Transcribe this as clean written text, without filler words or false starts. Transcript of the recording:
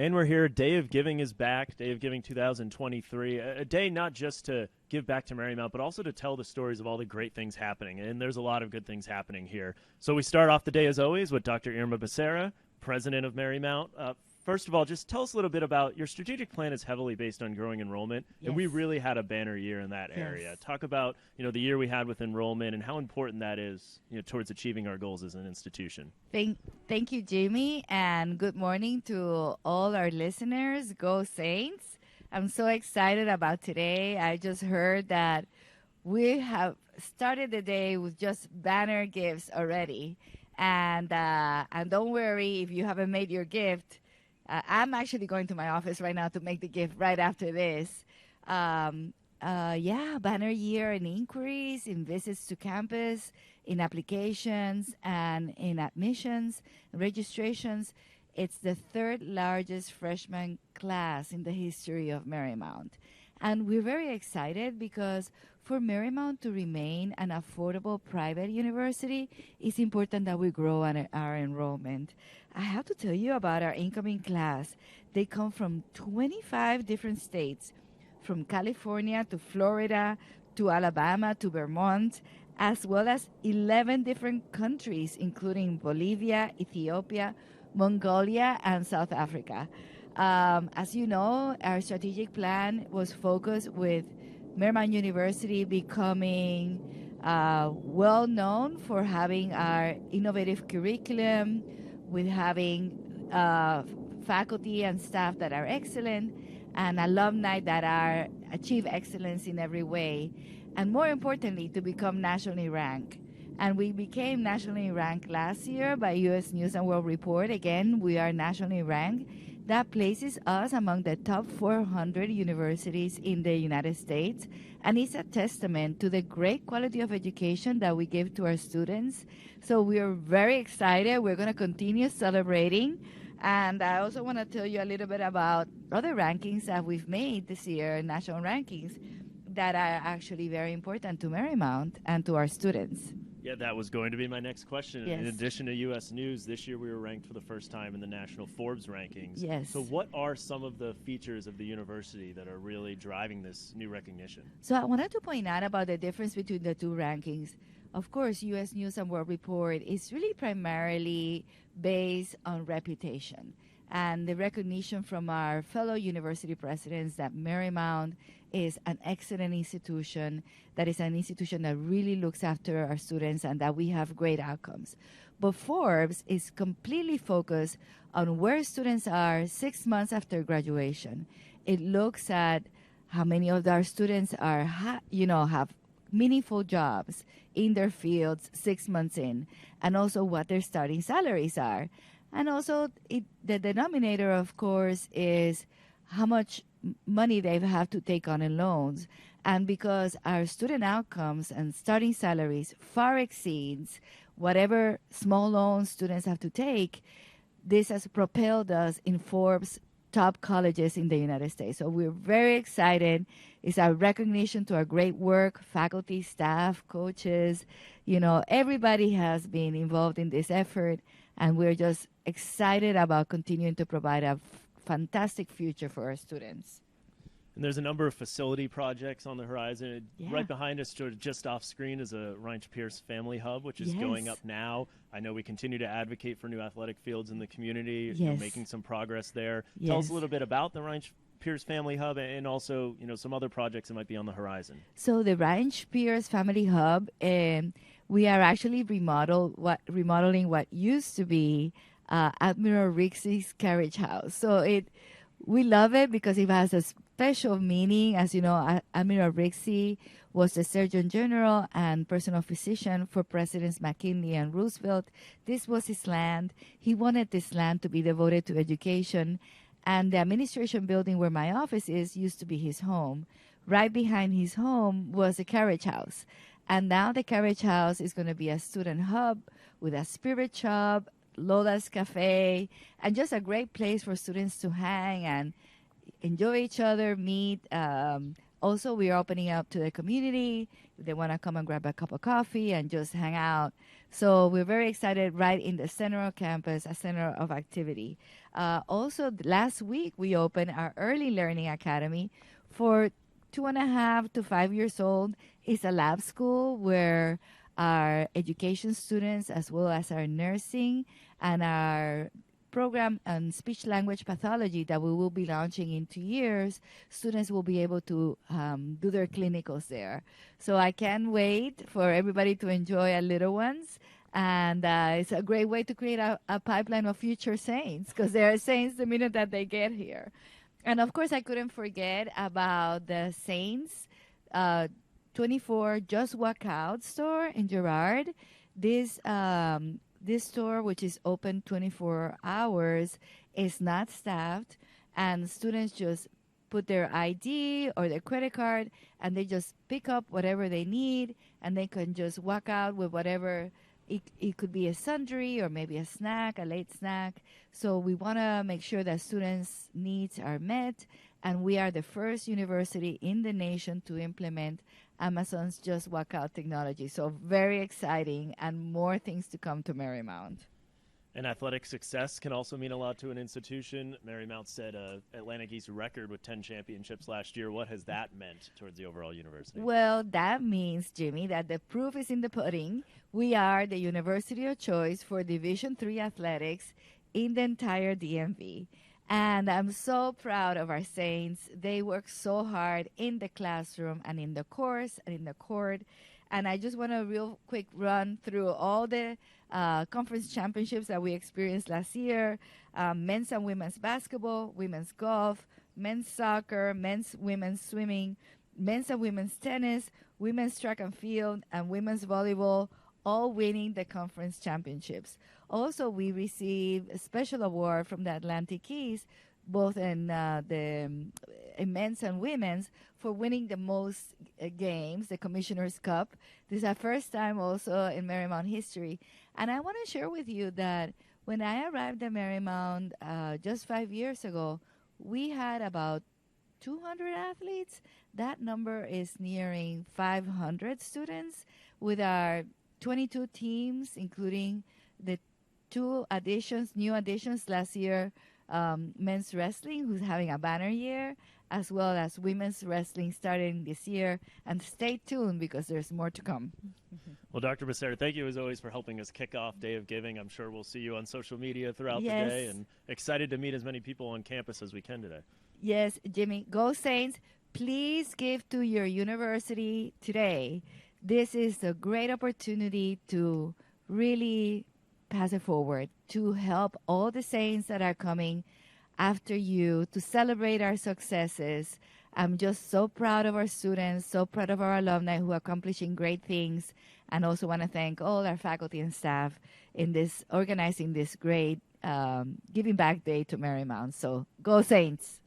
And we're here. Day of Giving is back. Day of Giving 2023. A day not just to give back to Marymount, but also to tell the stories of all the great things happening. And there's a lot of good things happening here. So we start off the day, as always, with Dr. Irma Becerra, president of Marymount. First of all, just tell us a little bit about your strategic plan is heavily based on growing enrollment, and we really had a banner year in that area. Talk about, the year we had with enrollment and how important that is, towards achieving our goals as an institution. Thank you, Jimmy, and good morning to all our listeners. Go Saints. I'm so excited about today. I just heard that we have started the day with just banner gifts already. And don't worry if you haven't made your gift. I'm actually going to my office right now to make the gift right after this. Banner year in inquiries, in visits to campus, in applications, and in admissions, registrations. It's the third largest freshman class in the history of Marymount. And we're very excited because for Marymount to remain an affordable private university, it's important that we grow our enrollment. I have to tell you about our incoming class. They come from 25 different states, from California to Florida to Alabama to Vermont, as well as 11 different countries, including Bolivia, Ethiopia, Mongolia, and South Africa. As you know, our strategic plan was focused with Marymount University becoming well known for having our innovative curriculum, with having faculty and staff that are excellent, and alumni that are achieve excellence in every way, and more importantly, to become nationally ranked. And we became nationally ranked last year by U.S. News and World Report. Again, we are nationally ranked. That places us among the top 400 universities in the United States, and it's a testament to the great quality of education that we give to our students. So we are very excited. We're going to continue celebrating. And I also want to tell you a little bit about other rankings that we've made this year, national rankings, that are actually very important to Marymount and to our students. Yeah, that was going to be my next question. Yes. In addition to U.S. News, this year we were ranked for the first time in the national Forbes rankings. Yes. So what are some of the features of the university that are really driving this new recognition? So I wanted to point out about the difference between the two rankings. Of course, U.S. News and World Report is really primarily based on reputation and the recognition from our fellow university presidents that Marymount is an excellent institution, that is an institution that really looks after our students and that we have great outcomes. But Forbes is completely focused on where students are 6 months after graduation. It looks at how many of our students are, have meaningful jobs in their fields 6 months in, and also what their starting salaries are. And also, the denominator, of course, is how much money they have to take on in loans. And because our student outcomes and starting salaries far exceeds whatever small loans students have to take, this has propelled us in Forbes' top colleges in the United States. So we're very excited. It's a recognition to our great work, faculty, staff, coaches. Everybody has been involved in this effort, and we're just excited about continuing to provide a fantastic future for our students. And there's a number of facility projects on the horizon. Yeah. Right behind us, just off screen, is a Reinsch Pierce Family Hub, which is going up now. I know we continue to advocate for new athletic fields in the community, making some progress there. Tell us a little bit about the Reinsch Pierce Family Hub and also, some other projects that might be on the horizon. So the Reinsch Pierce Family Hub, we are actually remodeling what used to be Admiral Rixey's carriage house. So we love it because it has a special meaning. As you know, Admiral Rixey was the Surgeon General and personal physician for Presidents McKinley and Roosevelt. This was his land. He wanted this land to be devoted to education. And the administration building where my office is used to be his home. Right behind his home was a carriage house. And now the carriage house is going to be a student hub with a spirit shop, Lola's Cafe, and just a great place for students to hang and enjoy each other, meet Also, we are opening up to the community. If they want to come and grab a cup of coffee and just hang out. So we're very excited right in the center of campus, a center of activity. Also, last week we opened our Early Learning Academy for 2.5 to 5 years old. It's a lab school where our education students, as well as our nursing and our program on speech language pathology that we will be launching in 2 years, students will be able to do their clinicals there. So I can't wait for everybody to enjoy our little ones. And it's a great way to create a pipeline of future saints, because they are saints the minute that they get here. And of course, I couldn't forget about the Saints 24 Just Walk Out store in Girard. This store, which is open 24 hours, is not staffed, and students just put their ID or their credit card, and they just pick up whatever they need, and they can just walk out with whatever. It could be a sundry or maybe a snack, a late snack. So we want to make sure that students' needs are met, and we are the first university in the nation to implement Amazon's Just Walk Out technology. So very exciting, and more things to come to Marymount. And athletic success can also mean a lot to an institution. Marymount set Atlantic East record with 10 championships last year. What has that meant towards the overall university? Well, that means, Jimmy, that the proof is in the pudding. We are the university of choice for Division III athletics in the entire DMV. And I'm so proud of our Saints. They work so hard in the classroom and in the course and in the court. And I just want to real quick run through all the conference championships that we experienced last year. Men's and women's basketball, women's golf, men's soccer, women's swimming, men's and women's tennis, women's track and field, and women's volleyball, all winning the conference championships. Also, we received a special award from the Atlantic Keys, both in in men's and women's, for winning the most games, the Commissioner's Cup. This is our first time also in Marymount history. And I want to share with you that when I arrived at Marymount just 5 years ago, we had about 200 athletes. That number is nearing 500 students with our 22 teams, including the new additions last year, men's wrestling, who's having a banner year, as well as women's wrestling starting this year. And stay tuned, because there's more to come. Well, Dr. Becerra, thank you as always for helping us kick off Day of Giving. I'm sure we'll see you on social media throughout the day, and excited to meet as many people on campus as we can today. Yes, Jimmy. Go Saints. Please give to your university today. This is a great opportunity to really pass it forward, to help all the Saints that are coming after you, to celebrate our successes. I'm just so proud of our students, so proud of our alumni who are accomplishing great things, and also want to thank all our faculty and staff in this organizing this great Giving Back Day to Marymount. So go Saints!